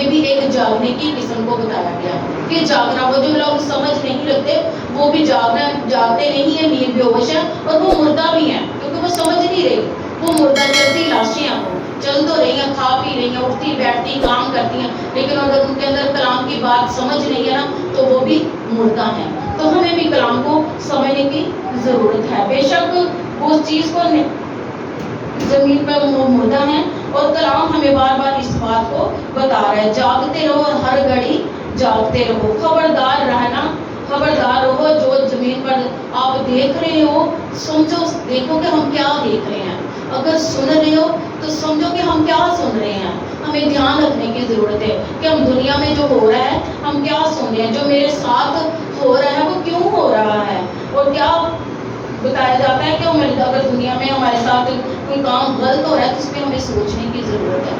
یہ بھی ایک جاگنے کی قسم کو بتایا گیا کہ جاگنا، وہ جو لوگ سمجھ نہیں رکھتے وہ بھی جاگتے نہیں ہیں، نیند بے ہوش ہے، اور وہ مردہ بھی ہیں کیونکہ وہ سمجھ نہیں رہی، وہ مردہ چلتی لاشیں ہیں، وہ چل تو رہی ہیں، کھا پی رہی ہیں، اٹھتی بیٹھتی کام کرتی ہیں، لیکن اگر ان کے اندر کلام کی بات سمجھ نہیں ہے نا تو وہ بھی مردہ ہیں۔ تو ہمیں بھی کلام کو سمجھنے کی ضرورت ہے۔ بے شک اس چیز کو زمین پر وہ مردہ ہیں، اور کلام ہمیں بار بار اس بات کو بتا رہا ہے، جاگتے رہو اور ہر گھڑی جاگتے رہو، خبردار رہنا، خبردار رہو۔ جو زمین پر آپ دیکھ رہے ہو سمجھو، دیکھو کہ ہم کیا دیکھ رہے ہیں، اگر سن رہے ہو تو سمجھو کہ ہم کیا سن رہے ہیں۔ ہمیں دھیان رکھنے کی ضرورت ہے کہ ہم دنیا میں جو ہو رہا ہے ہم کیا سن رہے ہیں، جو میرے ساتھ ہو رہا ہے وہ کیوں ہو رہا ہے، اور کیا بتایا جاتا ہے کہ اگر دنیا میں ہمارے ساتھ کوئی کام غلط ہو رہا ہے تو اس پہ ہمیں سوچنے کی ضرورت ہے۔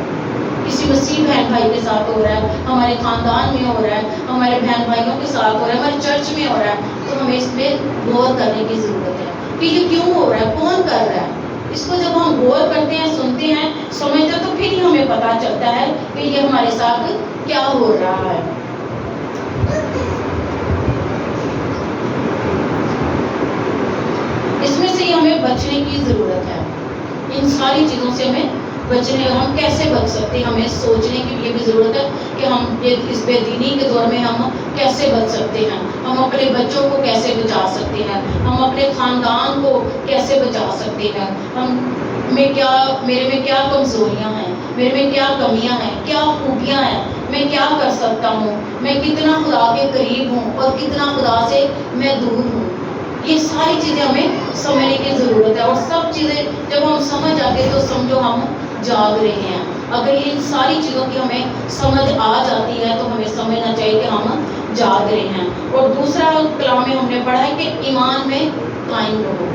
کسی مسیح بہن بھائی کے ساتھ ہو رہا ہے، ہمارے خاندان میں ہو رہا ہے، ہمارے بہن بھائیوں کے ساتھ ہو رہا ہے، ہمارے چرچ میں ہو رہا ہے، تو ہمیں اس پہ غور کرنے کی ضرورت ہے کہ یہ کیوں ہو رہا ہے، کون کر رہا ہے۔ اس کو جب ہم غور کرتے ہیں، سنتے ہیں، سمجھتے ہیں، تو پھر ہی ہمیں پتہ چلتا ہے کہ یہ ہمارے ساتھ کیا ہو رہا ہے۔ اس میں سے ہمیں بچنے کی ضرورت ہے، ان ساری چیزوں سے ہمیں بچنے، ہم کیسے بچ سکتے ہیں، ہمیں سوچنے کی یہ بھی ضرورت ہے کہ ہم اس بے دینی کے دور میں ہم کیسے بچ سکتے ہیں، ہم اپنے بچوں کو کیسے بچا سکتے ہیں، ہم اپنے خاندان کو کیسے بچا سکتے ہیں، میرے میں کیا کمزوریاں ہیں، میرے میں کیا کمیاں ہیں، کیا خوبیاں ہیں، میں کیا کر سکتا ہوں، میں کتنا خدا کے قریب ہوں اور کتنا خدا سے میں دور ہوں۔ یہ ساری چیزیں ہمیں سمجھنے کی ضرورت ہے، اور سب چیزیں جب ہم سمجھ آتے تو سمجھو ہم جاگ رہے ہیں۔ اگر ان ساری چیزوں کی ہمیں سمجھ آ جاتی ہے تو ہمیں سمجھنا چاہیے کہ ہم جاگ رہے ہیں۔ اور دوسرا کلام میں ہم نے پڑھا ہے کہ ایمان میں قائم رہو۔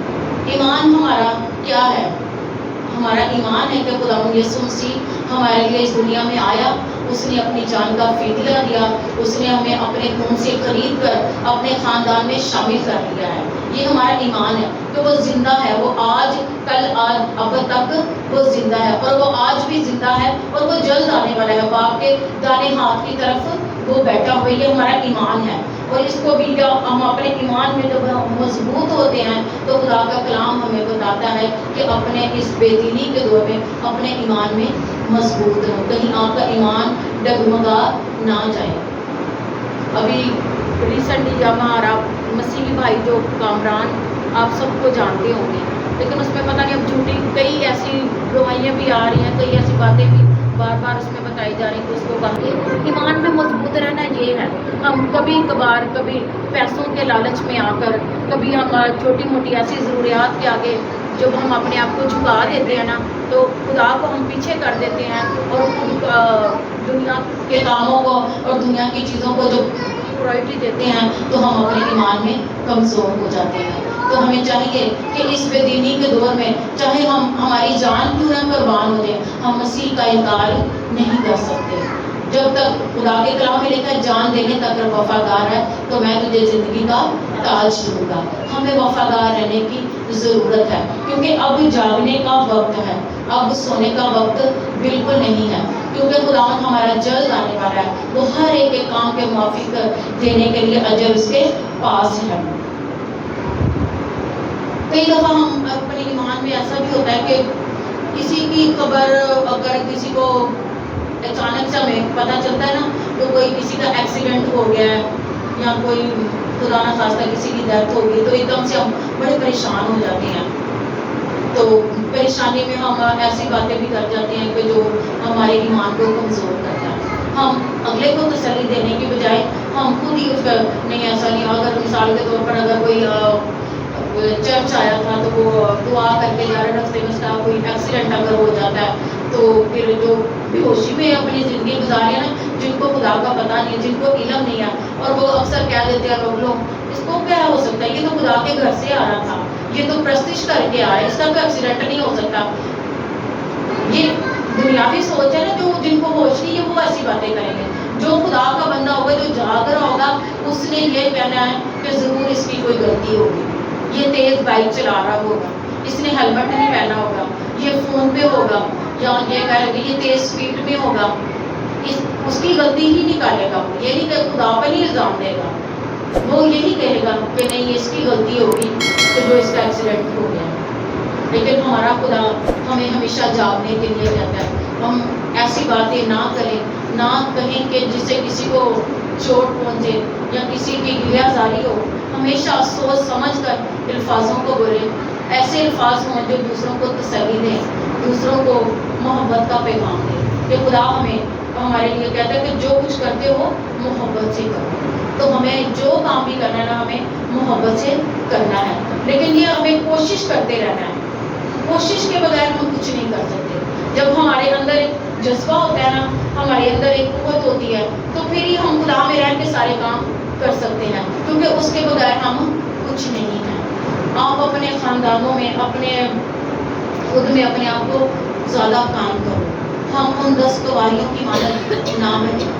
ایمان ہمارا کیا ہے؟ ہمارا ایمان ہے کہ خداوند یسوع مسیح ہمارے لیے اس دنیا میں آیا، اس نے اپنی جان کا فدیہ دیا، اس نے ہمیں اپنے خون سے خرید کر اپنے خاندان میں شامل کر لیا ہے۔ یہ ہمارا ایمان ہے کہ وہ زندہ ہے، وہ آج کل اب تک وہ زندہ ہے، اور وہ آج بھی زندہ ہے، اور وہ جلد آنے والا ہے، باپ کے دائیں ہاتھ کی طرف وہ بیٹھا ہوا۔ یہ ہمارا ایمان ہے، اور اس کو بھی جب ہم اپنے ایمان میں جب ہم مضبوط ہوتے ہیں تو خدا کا کلام ہمیں بتاتا ہے کہ اپنے اس بے دینی کے دور میں اپنے ایمان میں مضبوط رہو، کہیں آپ کا ایمان ڈگمگا نہ جائے۔ ابھی ریسنٹلی ہمارا مسیحی بھائی جو کامران، آپ سب کو جانتے ہوں گے، لیکن اس میں پتہ نہیں اب جھوٹی کئی ایسی روایاں بھی آ رہی ہیں، کئی ایسی باتیں بھی بار بار اس میں بتائی جا رہی ہیں کہ اس کو کہا کہ ایمان میں مضبوط رہنا یہ ہے، ہم کبھی کبھار کبھی پیسوں کے لالچ میں آ کر، کبھی ہم چھوٹی موٹی ایسی ضروریات کے آگے جب ہم اپنے آپ کو جھکا دیتے ہیں نا تو خدا کو ہم پیچھے کر دیتے ہیں، اور دنیا کے کاموں کو اور دنیا کی چیزوں کو جب پرائرٹی دیتے ہیں تو ہم اپنے ایمان میں کمزور ہو جاتے ہیں۔ تو ہمیں چاہیے کہ اس بے دینی کے دور میں چاہے ہماری جان کیوں نہ قربان ہو جائے، ہم مسیح کا انکار نہیں کر سکتے۔ جب تک خدا کے کلام میں لکھا ہے جان دینے تک اگر وفادار ہے تو میں تجھے زندگی کا تاج دوں گا۔ ہمیں وفادار رہنے کی ضرورت ہے، کیونکہ اب جاگنے کا وقت ہے، اب سونے کا وقت بالکل نہیں ہے، کیونکہ خدا ہمارا جلد آنے والا ہے، وہ ہر ایک کام کے موافق دینے کے لیے اجر اس کے پاس ہے۔ کئی دفعہ ہم اپنے ایمان میں ایسا بھی ہوتا ہے کہ کسی کی خبر اگر کسی کو اچانک سے ہمیں پتہ چلتا ہے نا، تو کوئی کسی کا ایکسیڈنٹ ہو گیا ہے یا کوئی خدا نہ خواستہ کسی کی ڈیتھ ہو گئی تو ایک دم سے ہم بڑے پریشان ہو جاتے ہیں۔ تو پریشانی میں ہم ایسی باتیں بھی کر جاتے ہیں کہ جو ہمارے ایمان کو کمزور کرتا ہے۔ ہم اگلے کو تسلی دینے کی بجائے ہم خود ہی اس کا نہیں ایسا نہیں، اگر مثال کے طور پر اگر کوئی چرچ آیا تھا تو وہ دعا کر کے جا رہے رستے میں اس کا کوئی ایکسیڈنٹ اگر ہو جاتا ہے تو پھر جو بے ہوشی میں اپنی زندگی گزاری ہے نا، جن کو خدا کا پتہ نہیں، جن کو علم نہیں ہے، اور وہ اکثر کہہ دیتے ہیں لوگ اس کو کیا ہو سکتا ہے، یہ تو خدا کے گھر سے آ رہا تھا، یہ تو پرستش کر کے آیا، اس کا کوئی ایکسیڈنٹ نہیں ہو سکتا۔ یہ دنیاوی سوچ ہے نا، جو جن کو ہوش نہیں ہے وہ ایسی باتیں کریں گے۔ جو خدا کا بندہ ہوگا، جو جاگ رہا ہوگا، اس نے یہ کہنا ہے کہ ضرور اس کی کوئی غلطی ہوگی، یہ تیز بائک چلا رہا ہوگا، اس نے ہیلمٹ نہیں پہنا ہوگا، یہ فون پہ ہوگا، یا یہ کہے کہ یہ تیز سپیڈ میں ہوگا۔ اس کی غلطی ہی نکالے گا، یہ نہیں کہ خدا پہ نہیں الزام دے گا، وہ یہی کہے گا کہ نہیں اس کی غلطی ہوگی کہ جو اس کا ایکسیڈنٹ ہو گیا۔ لیکن ہمارا خدا ہمیں ہمیشہ جاگنے کے لیے کہتا ہے، ہم ایسی باتیں نہ کریں، نہ کہیں کہ جس سے کسی کو چوٹ پہنچے یا کسی کی گریہ زاری ہو۔ ہمیشہ سوچ سمجھ کر الفاظوں کو بولیں، ایسے الفاظ ہوں جو دوسروں کو تسلی دیں، دوسروں کو محبت کا پیغام دیں، کہ خدا ہمیں ہمارے لیے کہتا ہے کہ جو کچھ کرتے ہو محبت سے کرو۔ تو ہمیں جو کام بھی کرنا ہے نا، ہمیں محبت سے کرنا ہے، لیکن یہ ہمیں کوشش کرتے رہنا ہے، کوشش کے بغیر ہم کچھ نہیں کر سکتے۔ جب ہمارے اندر ایک جذبہ ہوتا ہے نا، ہمارے اندر ایک قوت ہوتی ہے، تو پھر ہی ہم خدا میں رہ کے سارے کام کر سکتے ہیں، کیونکہ اس کے بغیر ہم کچھ نہیں ہیں۔ آپ اپنے خاندانوں میں، اپنے خود میں اپنے آپ کو زیادہ کام کرو۔ ہم ان 10 کنواریوں کی مانند نہ بنیں۔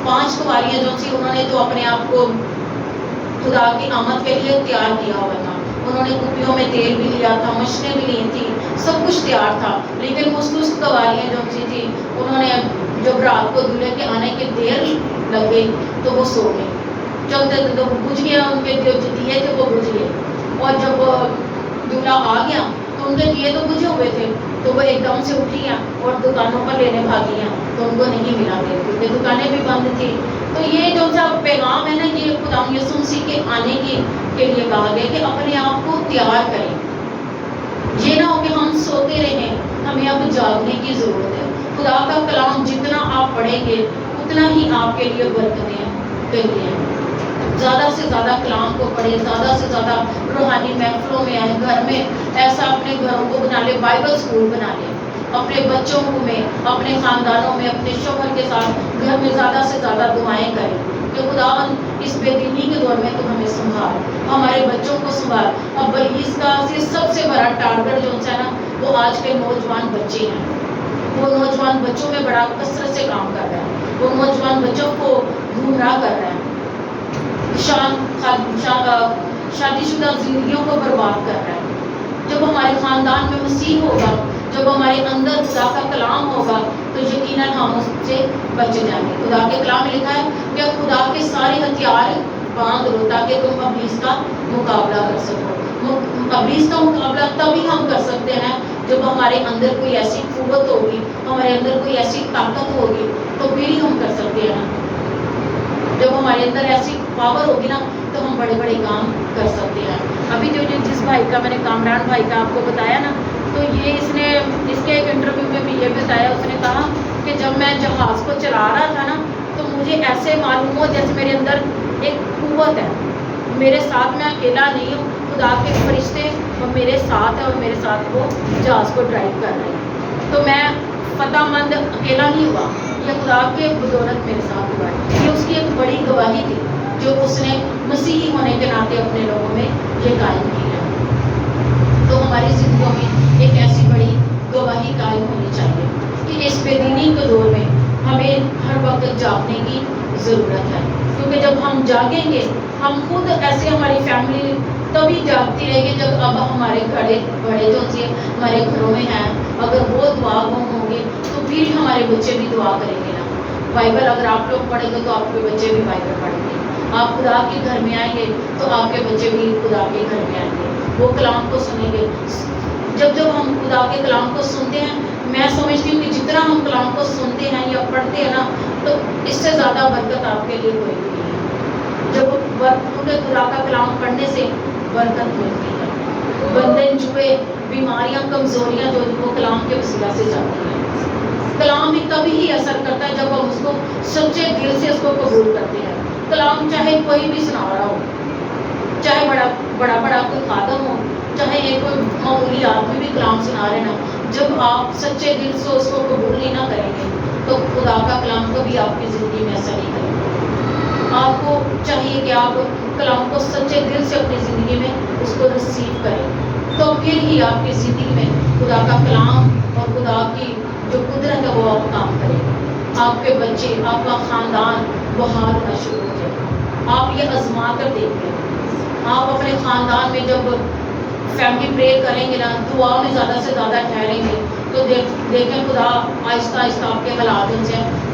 5 کنواریاں جو تھی، انہوں نے تو اپنے آپ کو خدا کی آمد کے لیے تیار کیا ہوا تھا، انہوں نے کپیوں میں تیل بھی لیا تھا، مشنیں بھی لی تھی، سب کچھ تیار تھا، لیکن اس کنواریاں جو تھی انہوں نے جب رات کو دولہے کے آنے کی دیر لگ گئی تو وہ سو گئی، چلتے تو بجھ گیا، ان کے جو دیے تھے وہ بجھ گئے، اور جب دولہا آ گیا تو ان کے دیے تو بجھے ہوئے تھے، تو وہ ایک دم سے اٹھی ہیں اور دکانوں پر لینے بھاگی ہیں، تو ان کو نہیں ملا تھے کیونکہ دکانیں بھی بند تھی۔ تو یہ جو سا پیغام ہے نا، یہ خدا یسوع مسیح کے آنے کے لیے کہا گیا کہ اپنے آپ کو تیار کریں، یہ نہ ہو کہ ہم سوتے رہیں، ہمیں اب جاگنے کی ضرورت ہے۔ خدا کا کلام جتنا آپ پڑھیں گے اتنا ہی آپ کے لیے برکتیں کہتی ہیں۔ زیادہ سے زیادہ کلام کو پڑھیں، زیادہ سے زیادہ روحانی محفلوں میں آئیں، گھر میں ایسا اپنے گھروں کو بنا لیں، بائبل اسکول بنا لیں، اپنے بچوں کو میں، اپنے خاندانوں میں، اپنے شوہر کے ساتھ گھر میں زیادہ سے زیادہ دعائیں کریں کہ خداوند اس بے دینی کے دور میں تو ہمیں سنبھال، ہمارے بچوں کو سنبھال۔ اب ابلیس کا سب سے بڑا ٹارگٹ جو ہے نا، وہ آج کے نوجوان بچے ہیں، وہ نوجوان بچوں میں بڑا کثرت سے کام کر رہا ہے، وہ نوجوان بچوں کو گمراہ کر رہا ہے، شادی شدہ زندگیوں کو برباد کر رہا ہے۔ جب ہمارے خاندان میں مسیح ہوگا، جب ہمارے اندر خدا کا کلام ہوگا، تو یقیناً ہم اس سے بچ جائیں گے۔ خدا کے کلام میں لکھا ہے کہ خدا کے سارے ہتھیار باندھ لو تاکہ تم ابلیس کا مقابلہ کر سکو۔ ابلیس کا مقابلہ تبھی ہم کر سکتے ہیں جب ہمارے اندر کوئی ایسی قوت ہوگی، ہمارے اندر کوئی ایسی طاقت ہوگی، تو پھر ہی ہم کر سکتے ہیں نا۔ جب ہمارے اندر ایسی پاور ہوگی نا، تو ہم بڑے بڑے کام کر سکتے ہیں۔ ابھی جو جس بھائی کا میں نے کامران بھائی کا آپ کو بتایا نا، تو یہ اس کے ایک انٹرویو میں بھی یہ بتایا، اس نے کہا کہ جب میں جہاز کو چلا رہا تھا نا، تو مجھے ایسے معلوم ہو جیسے میرے اندر ایک قوت ہے، میرے ساتھ میں اکیلا نہیں ہوں، خدا کے فرشتے وہ میرے ساتھ ہیں اور میرے ساتھ وہ جہاز کو ڈرائیو کر رہے ہیں۔ تو میں فتح مند اکیلا نہیں ہوا، یہ خدا کے بدولت میرے ساتھ ہوا ہے۔ یہ اس کی ایک بڑی گواہی تھی جو اس نے مسیحی ہونے کے ناطے اپنے لوگوں میں یہ قائم کی ہے۔ تو ہماری زندگیوں میں ایک ایسی بڑی گواہی قائم ہونی چاہیے کہ اس بے دینی کے دور میں ہمیں ہر وقت جاگنے کی ضرورت ہے، کیونکہ جب ہم جاگیں گے، ہم خود ایسے، ہماری فیملی تبھی جاگتی رہے گی جب اب ہمارے بڑے جو تھے ہمارے گھروں میں ہیں، اگر وہ دعا ہوں گے تو پھر ہمارے بچے بھی دعا کریں گے نا۔ بائبل اگر آپ لوگ پڑھیں گے تو آپ کے بچے بھی بائبل پڑھیں گے، آپ خدا کے گھر میں آئیں گے تو آپ کے بچے بھی خدا کے گھر میں آئیں گے، وہ کلام کو سنیں گے۔ جب ہم خدا کے کلام کو سنتے ہیں، میں سمجھتی ہوں کہ جتنا ہم کلام کو سنتے ہیں یا پڑھتے ہیں نا، تو اس سے زیادہ برکت آپ کے لیے کوئی بھی نہیں ہے۔ جب کیونکہ خدا کا کلام پڑھنے سے برکت ملتی ہے، بندن چھپے، بیماریاں، کمزوریاں جو وہ کلام کے وسیلہ سے جاتی ہیں۔ کلام بھی تبھی ہی اثر کرتا ہے جب ہم اس کو سچے دل سے اس کو قبول کرتے ہیں۔ کلام چاہے کوئی بھی سنا رہا ہو، چاہے بڑا کوئی خادم ہو، چاہے ایک کوئی معمولی آدمی بھی کلام سنا رہے نا، جب آپ سچے دل سے اس کو قبول نہیں نہ کریں گے تو خدا کا کلام کبھی آپ کی زندگی میں ایسا نہیں کرے گا۔ آپ کو چاہیے کہ آپ کلام کو سچے دل سے اپنی زندگی میں اس کو ریسیو کریں، تو پھر ہی آپ کی زندگی میں خدا کا کلام اور خدا کی جو قدرت ہے وہ آپ کام کرے گا۔ آپ کے بچے، آپ کا خاندان بحال ہونا شروع ہو جائے گا۔ آپ یہ آزما کر دیکھیں، آپ اپنے خاندان میں جب فیملی پریئر کریں گے نا، دعا میں زیادہ سے زیادہ ٹھہریں گے، تو دیکھیں خدا آہستہ آہستہ آپ کے حالات ان سے